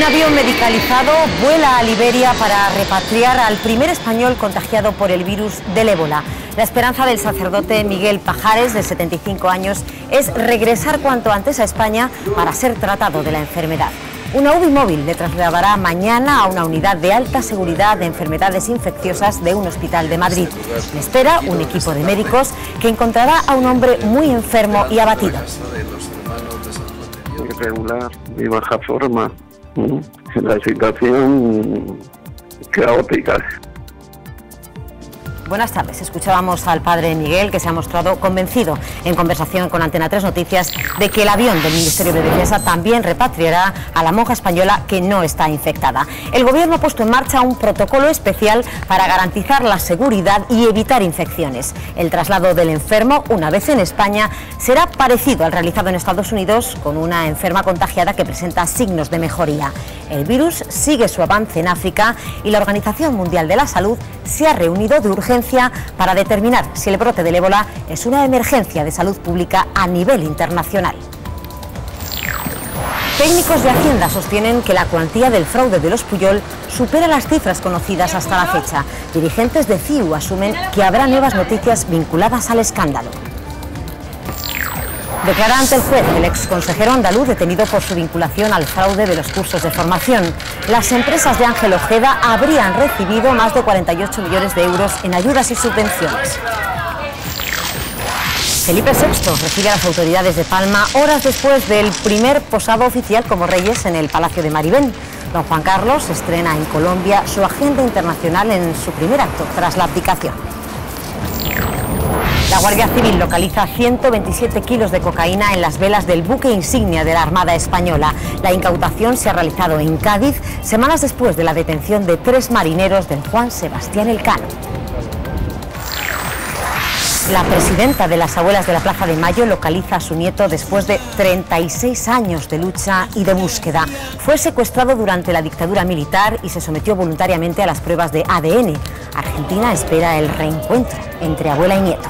avión medicalizado vuela a Liberia para repatriar al primer español contagiado por el virus del ébola. La esperanza del sacerdote Miguel Pajares, de 75 años, es regresar cuanto antes a España para ser tratado de la enfermedad. Una UBI móvil le trasladará mañana a una unidad de alta seguridad de enfermedades infecciosas de un hospital de Madrid. Le espera un equipo de médicos que encontrará a un hombre muy enfermo y abatido. Irregular, de baja forma, la situación caótica. Buenas tardes. Escuchábamos al padre Miguel, que se ha mostrado convencido en conversación con Antena 3 Noticias de que el avión del Ministerio de Defensa también repatriará a la monja española que no está infectada. El gobierno ha puesto en marcha un protocolo especial para garantizar la seguridad y evitar infecciones. El traslado del enfermo, una vez en España, será parecido al realizado en Estados Unidos con una enferma contagiada que presenta signos de mejoría. El virus sigue su avance en África y la Organización Mundial de la Salud se ha reunido de urgencia para determinar si el brote del ébola es una emergencia de salud pública a nivel internacional. Técnicos de Hacienda sostienen que la cuantía del fraude de los Pujol supera las cifras conocidas hasta la fecha. Dirigentes de CIU asumen que habrá nuevas noticias vinculadas al escándalo. Declara ante el juez el exconsejero andaluz detenido por su vinculación al fraude de los cursos de formación. Las empresas de Ángel Ojeda habrían recibido más de 48 millones de euros en ayudas y subvenciones. Felipe VI recibe a las autoridades de Palma horas después del primer posado oficial como reyes en el Palacio de Maribén. Don Juan Carlos estrena en Colombia su agenda internacional en su primer acto tras la abdicación. La Guardia Civil localiza 127 kilos de cocaína en las velas del buque insignia de la Armada Española. La incautación se ha realizado en Cádiz, semanas después de la detención de 3 marineros del Juan Sebastián Elcano. La presidenta de las Abuelas de la Plaza de Mayo localiza a su nieto después de 36 años de lucha y de búsqueda. Fue secuestrado durante la dictadura militar y se sometió voluntariamente a las pruebas de ADN. Argentina espera el reencuentro entre abuela y nieto.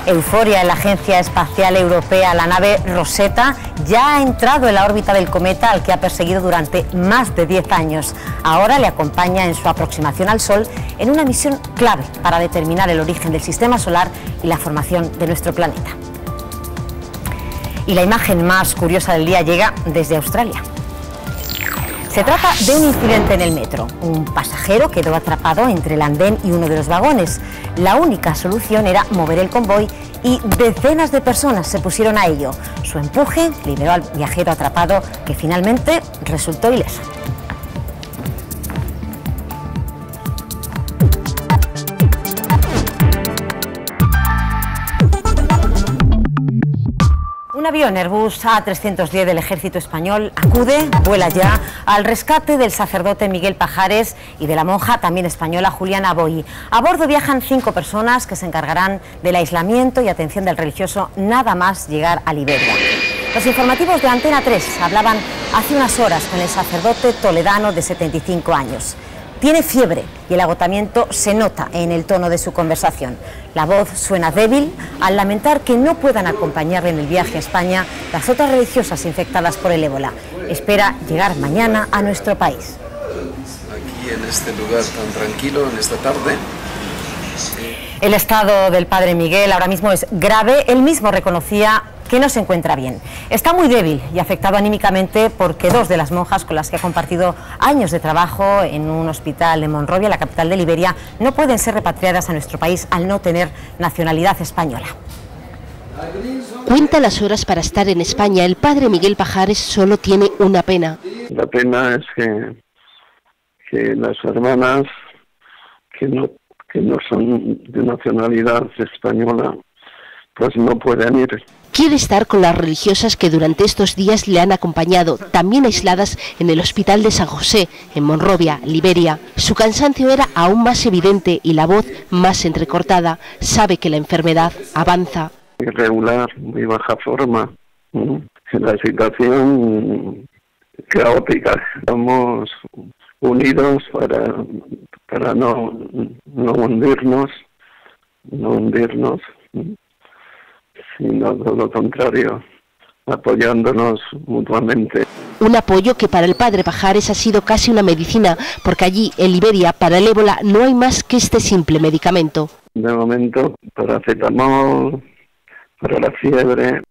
Euforia en la Agencia Espacial Europea. La nave Rosetta ya ha entrado en la órbita del cometa al que ha perseguido durante más de 10 años. Ahora le acompaña en su aproximación al Sol en una misión clave para determinar el origen del sistema solar y la formación de nuestro planeta. Y la imagen más curiosa del día llega desde Australia. Se trata de un incidente en el metro. Un pasajero quedó atrapado entre el andén y uno de los vagones. La única solución era mover el convoy y decenas de personas se pusieron a ello. Su empuje liberó al viajero atrapado, que finalmente resultó ileso. Un avión Airbus A310 del Ejército Español vuela ya al rescate del sacerdote Miguel Pajares y de la monja también española Juliana Boy. A bordo viajan 5 personas que se encargarán del aislamiento y atención del religioso nada más llegar a Liberia. Los informativos de Antena 3 hablaban hace unas horas con el sacerdote toledano de 75 años. Tiene fiebre y el agotamiento se nota en el tono de su conversación. La voz suena débil al lamentar que no puedan acompañarle en el viaje a España las otras religiosas infectadas por el ébola. Espera llegar mañana a nuestro país. Aquí en este lugar tan tranquilo, en esta tarde. El estado del padre Miguel ahora mismo es grave. Él mismo reconocía que no se encuentra bien. Está muy débil y afectado anímicamente porque 2 de las monjas con las que ha compartido años de trabajo en un hospital en Monrovia, la capital de Liberia, no pueden ser repatriadas a nuestro país al no tener nacionalidad española. Cuenta las horas para estar en España. El padre Miguel Pajares solo tiene una pena. La pena es que las hermanas que no son de nacionalidad española pues no pueden ir. Quiere estar con las religiosas que durante estos días le han acompañado, también aisladas en el hospital de San José, en Monrovia, Liberia. Su cansancio era aún más evidente y la voz más entrecortada. Sabe que la enfermedad avanza. Irregular, muy baja forma. La situación caótica. Estamos unidos para no hundirnos, sino todo lo contrario, apoyándonos mutuamente. Un apoyo que para el padre Pajares ha sido casi una medicina, porque allí, en Liberia, para el ébola no hay más que este simple medicamento. De momento, paracetamol, para la fiebre.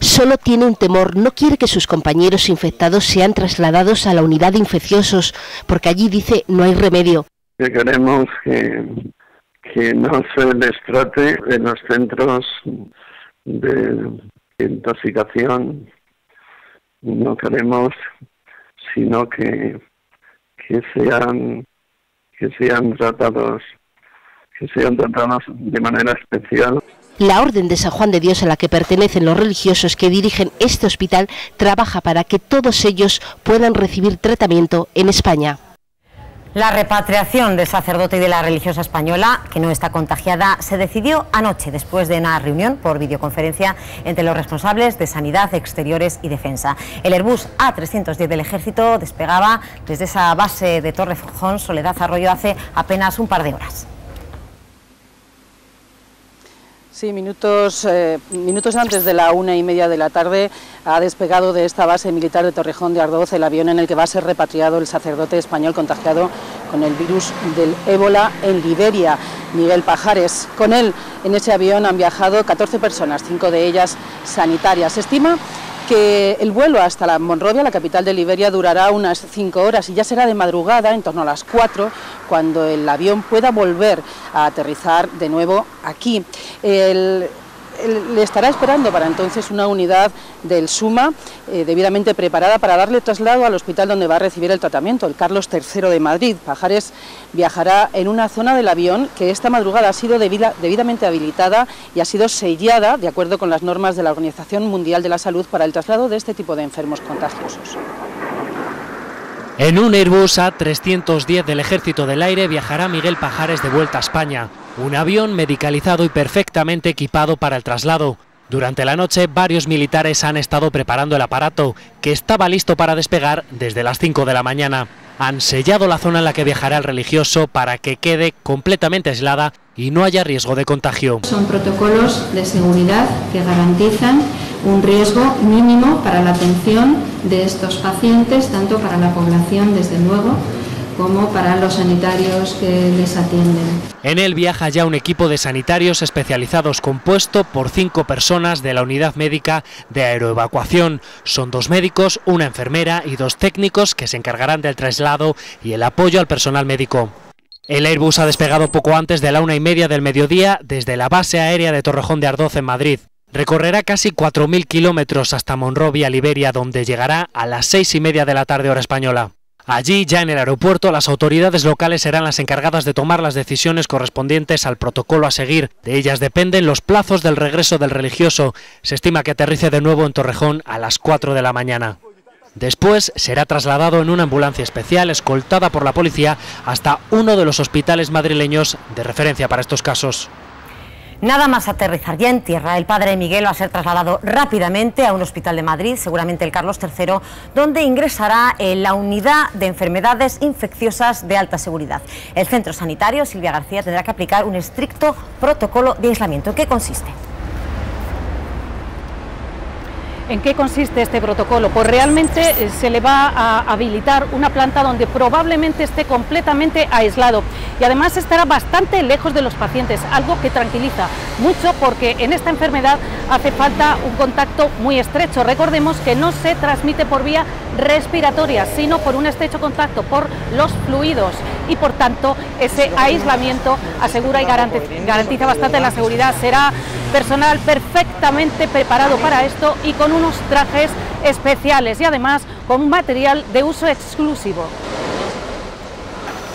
Solo tiene un temor, no quiere que sus compañeros infectados sean trasladados a la unidad de infecciosos, porque allí dice no hay remedio. Que queremos que no se les trate en los centros de intoxicación, no queremos sino que sean tratados de manera especial. La Orden de San Juan de Dios, a la que pertenecen los religiosos que dirigen este hospital, trabaja para que todos ellos puedan recibir tratamiento en España. La repatriación del sacerdote y de la religiosa española, que no está contagiada, se decidió anoche después de una reunión por videoconferencia entre los responsables de Sanidad, Exteriores y Defensa. El Airbus A310 del Ejército despegaba desde esa base de Torrejón, Soledad Arroyo, hace apenas un par de horas. Sí, minutos antes de la 1:30 de la tarde ha despegado de esta base militar de Torrejón de Ardoz el avión en el que va a ser repatriado el sacerdote español contagiado con el virus del ébola en Liberia, Miguel Pajares. Con él en ese avión han viajado 14 personas, 5 de ellas sanitarias. Se estima que el vuelo hasta la Monrovia, la capital de Liberia, durará unas 5 horas y ya será de madrugada, en torno a las 4, cuando el avión pueda volver a aterrizar de nuevo aquí. Le estará esperando para entonces una unidad del SUMA debidamente preparada para darle traslado al hospital donde va a recibir el tratamiento, el Carlos III de Madrid. Pajares viajará en una zona del avión que esta madrugada ha sido debidamente habilitada y ha sido sellada de acuerdo con las normas de la Organización Mundial de la Salud para el traslado de este tipo de enfermos contagiosos. En un Airbus A310 del Ejército del Aire viajará Miguel Pajares de vuelta a España. Un avión medicalizado y perfectamente equipado para el traslado. Durante la noche, varios militares han estado preparando el aparato, que estaba listo para despegar desde las 5 de la mañana. Han sellado la zona en la que viajará el religioso para que quede completamente aislada y no haya riesgo de contagio. Son protocolos de seguridad que garantizan un riesgo mínimo para la atención de estos pacientes, tanto para la población, desde luego, como para los sanitarios que les atienden. En él viaja ya un equipo de sanitarios especializados compuesto por 5 personas de la unidad médica de aeroevacuación. Son 2 médicos, una enfermera y 2 técnicos que se encargarán del traslado y el apoyo al personal médico. El Airbus ha despegado poco antes de la 1:30 del mediodía desde la base aérea de Torrejón de Ardoz en Madrid. Recorrerá casi 4.000 kilómetros hasta Monrovia, Liberia, donde llegará a las 6:30 de la tarde hora española. Allí, ya en el aeropuerto, las autoridades locales serán las encargadas de tomar las decisiones correspondientes al protocolo a seguir. De ellas dependen los plazos del regreso del religioso. Se estima que aterrice de nuevo en Torrejón a las 4 de la mañana. Después será trasladado en una ambulancia especial escoltada por la policía hasta uno de los hospitales madrileños de referencia para estos casos. Nada más aterrizar ya en tierra, el padre Miguel va a ser trasladado rápidamente a un hospital de Madrid, seguramente el Carlos III, donde ingresará en la unidad de enfermedades infecciosas de alta seguridad. El centro sanitario, Silvia García, tendrá que aplicar un estricto protocolo de aislamiento. ¿En qué consiste? ¿En qué consiste este protocolo? Pues realmente se le va a habilitar una planta donde probablemente esté completamente aislado y además estará bastante lejos de los pacientes, algo que tranquiliza mucho porque en esta enfermedad hace falta un contacto muy estrecho. Recordemos que no se transmite por vía respiratoria, sino por un estrecho contacto, por los fluidos y por tanto ese aislamiento asegura y garantiza bastante la seguridad. Será personal perfectamente preparado para esto y con unos trajes especiales y además con material de uso exclusivo.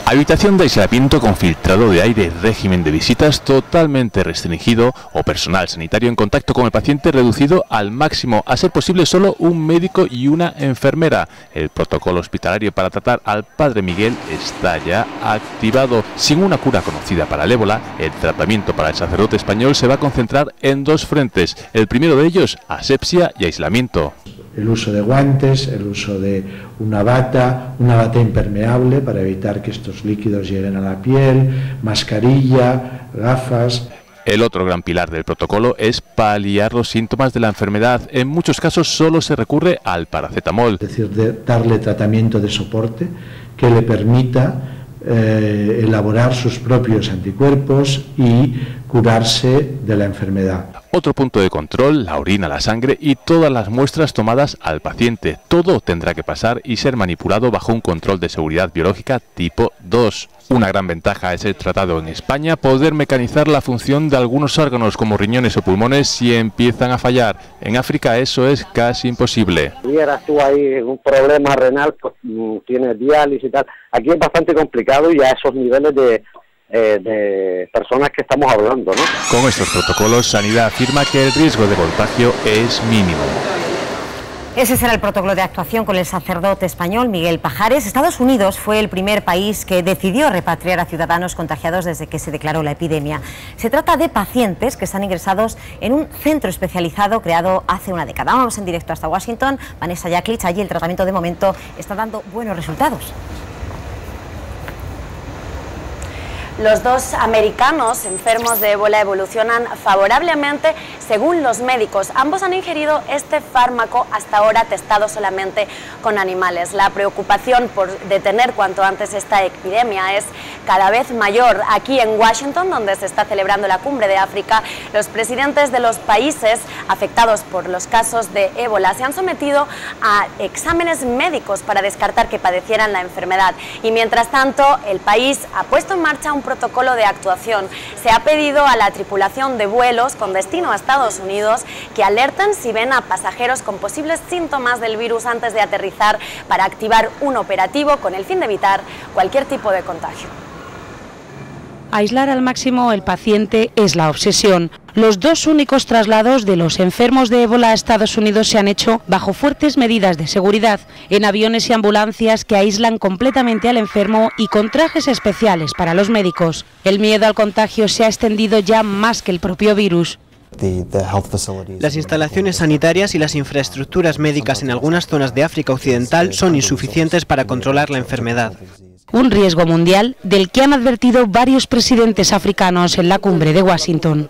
Habitación de aislamiento con filtrado de aire, régimen de visitas totalmente restringido o personal sanitario en contacto con el paciente reducido al máximo, a ser posible solo un médico y una enfermera. El protocolo hospitalario para tratar al padre Miguel está ya activado. Sin una cura conocida para el ébola, el tratamiento para el sacerdote español se va a concentrar en 2 frentes. El primero de ellos, asepsia y aislamiento. El uso de guantes, el uso de una bata impermeable para evitar que estos líquidos lleguen a la piel, mascarilla, gafas. El otro gran pilar del protocolo es paliar los síntomas de la enfermedad. En muchos casos solo se recurre al paracetamol. Es decir, darle tratamiento de soporte que le permita elaborar sus propios anticuerpos y curarse de la enfermedad. Otro punto de control, la orina, la sangre y todas las muestras tomadas al paciente. Todo tendrá que pasar y ser manipulado bajo un control de seguridad biológica tipo 2. Una gran ventaja es ser tratado en España, poder mecanizar la función de algunos órganos como riñones o pulmones si empiezan a fallar. En África eso es casi imposible. Vieras tú ahí un problema renal, pues tienes diálisis y tal. Aquí es bastante complicado y a esos niveles de personas que estamos hablando, ¿no? Con estos protocolos, Sanidad afirma que el riesgo de contagio es mínimo. Ese será el protocolo de actuación con el sacerdote español Miguel Pajares. Estados Unidos fue el primer país que decidió repatriar a ciudadanos contagiados desde que se declaró la epidemia. Se trata de pacientes que están ingresados en un centro especializado creado hace una década. Vamos en directo hasta Washington. Vanessa Yaklich, allí el tratamiento de momento está dando buenos resultados. Los dos americanos enfermos de ébola evolucionan favorablemente según los médicos. Ambos han ingerido este fármaco hasta ahora testado solamente con animales. La preocupación por detener cuanto antes esta epidemia es cada vez mayor. Aquí en Washington, donde se está celebrando la Cumbre de África, los presidentes de los países afectados por los casos de ébola se han sometido a exámenes médicos para descartar que padecieran la enfermedad. Y mientras tanto, el país ha puesto en marcha un protocolo de actuación. Se ha pedido a la tripulación de vuelos con destino a Estados Unidos que alerten si ven a pasajeros con posibles síntomas del virus antes de aterrizar para activar un operativo con el fin de evitar cualquier tipo de contagio. Aislar al máximo el paciente es la obsesión. Los dos únicos traslados de los enfermos de ébola a Estados Unidos se han hecho bajo fuertes medidas de seguridad, en aviones y ambulancias que aíslan completamente al enfermo y con trajes especiales para los médicos. El miedo al contagio se ha extendido ya más que el propio virus. Las instalaciones sanitarias y las infraestructuras médicas en algunas zonas de África Occidental son insuficientes para controlar la enfermedad. Un riesgo mundial del que han advertido varios presidentes africanos en la cumbre de Washington.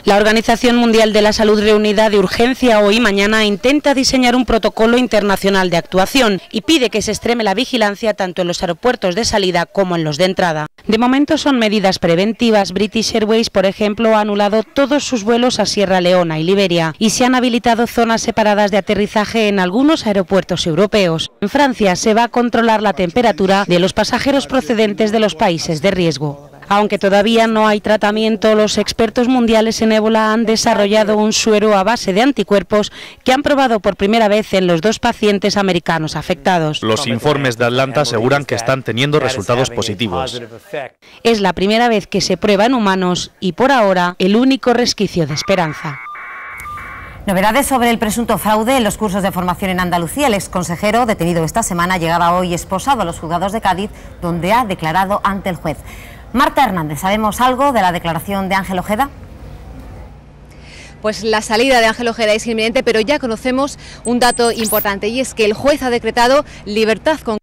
La Organización Mundial de la Salud, reunida de urgencia hoy y mañana, intenta diseñar un protocolo internacional de actuación y pide que se extreme la vigilancia tanto en los aeropuertos de salida como en los de entrada. De momento son medidas preventivas. British Airways, por ejemplo, ha anulado todos sus vuelos a Sierra Leona y Liberia y se han habilitado zonas separadas de aterrizaje en algunos aeropuertos europeos. En Francia se va a controlar la temperatura de los pasajeros procedentes de los países de riesgo. Aunque todavía no hay tratamiento, los expertos mundiales en ébola han desarrollado un suero a base de anticuerpos que han probado por primera vez en los dos pacientes americanos afectados. Los informes de Atlanta aseguran que están teniendo resultados positivos. Es la primera vez que se prueba en humanos y por ahora el único resquicio de esperanza. Novedades sobre el presunto fraude en los cursos de formación en Andalucía. El exconsejero, detenido esta semana, llegaba hoy esposado a los juzgados de Cádiz, donde ha declarado ante el juez. Marta Hernández, ¿sabemos algo de la declaración de Ángel Ojeda? Pues la salida de Ángel Ojeda es inminente, pero ya conocemos un dato importante y es que el juez ha decretado libertad con